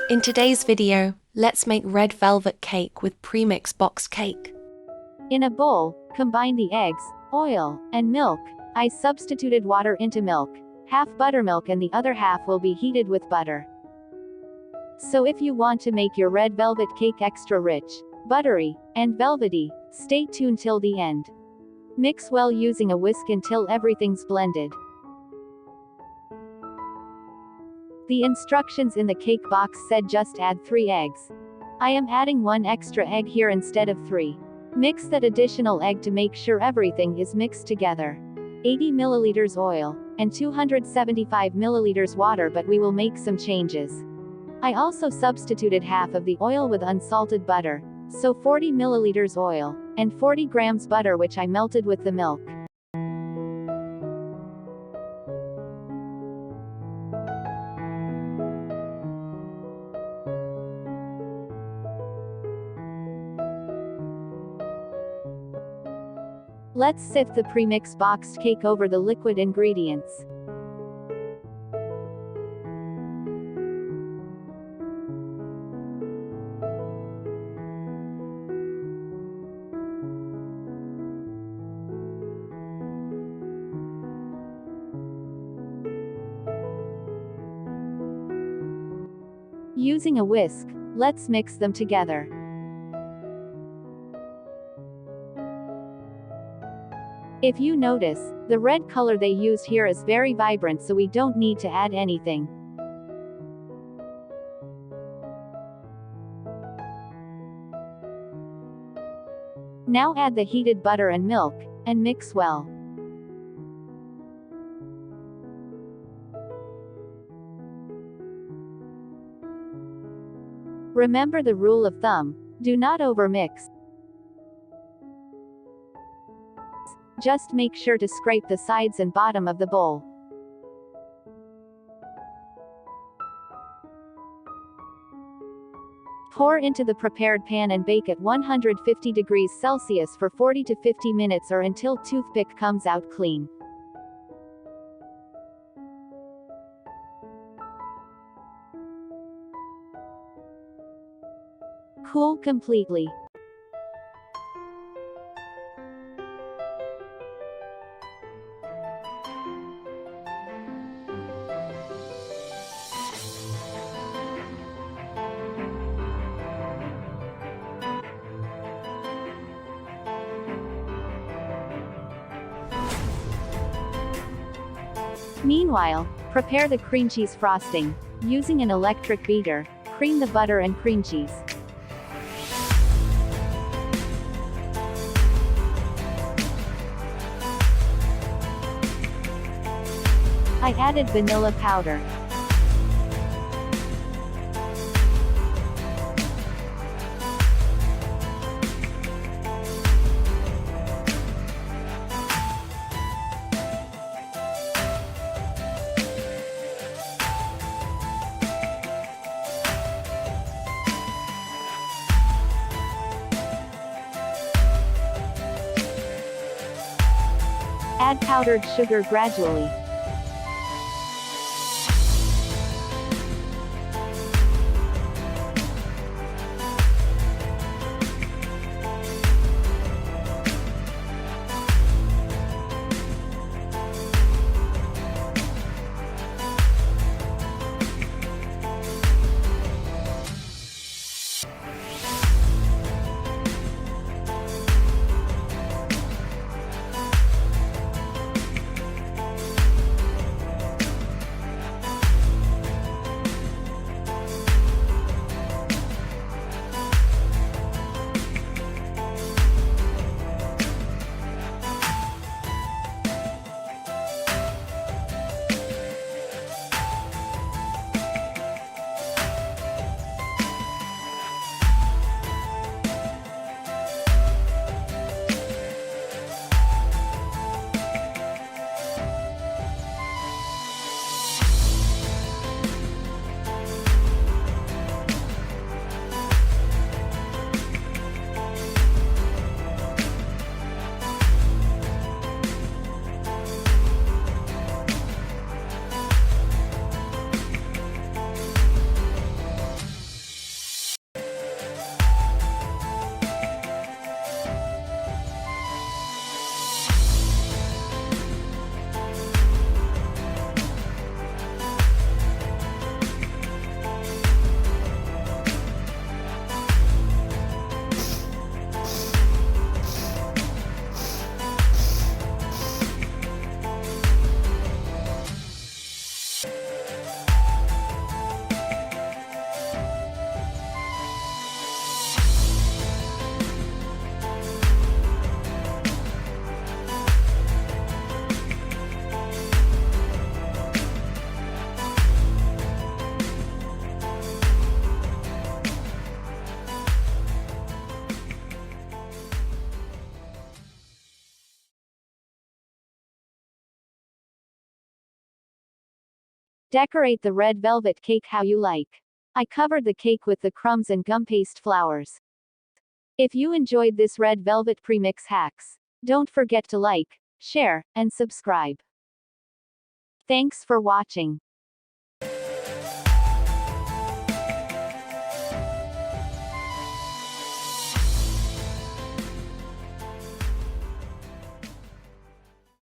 In today's video, let's make red velvet cake with premix boxed cake. In a bowl, combine the eggs, oil, and milk. I substituted water into milk. Half buttermilk and the other half will be heated with butter. So if you want to make your red velvet cake extra rich, buttery, and velvety, stay tuned till the end. Mix well using a whisk until everything's blended. The instructions in the cake box said just add 3 eggs. I am adding 1 extra egg here instead of 3. Mix that additional egg to make sure everything is mixed together. 80 milliliters oil, and 275 milliliters water, but we will make some changes. I also substituted half of the oil with unsalted butter, so 40 milliliters oil, and 40 grams butter which I melted with the milk. Let's sift the premix boxed cake over the liquid ingredients. Using a whisk, let's mix them together. If you notice, the red color they used here is very vibrant, so we don't need to add anything. Now add the heated butter and milk, and mix well. Remember the rule of thumb: do not overmix. Just make sure to scrape the sides and bottom of the bowl. Pour into the prepared pan and bake at 150 degrees Celsius for 40 to 50 minutes or until toothpick comes out clean. Cool completely. Meanwhile, prepare the cream cheese frosting. Using an electric beater, cream the butter and cream cheese. I added vanilla powder. Add powdered sugar gradually. Decorate the red velvet cake how you like. I covered the cake with the crumbs and gum paste flowers. If you enjoyed this red velvet premix hacks, don't forget to like, share, and subscribe. Thanks for watching.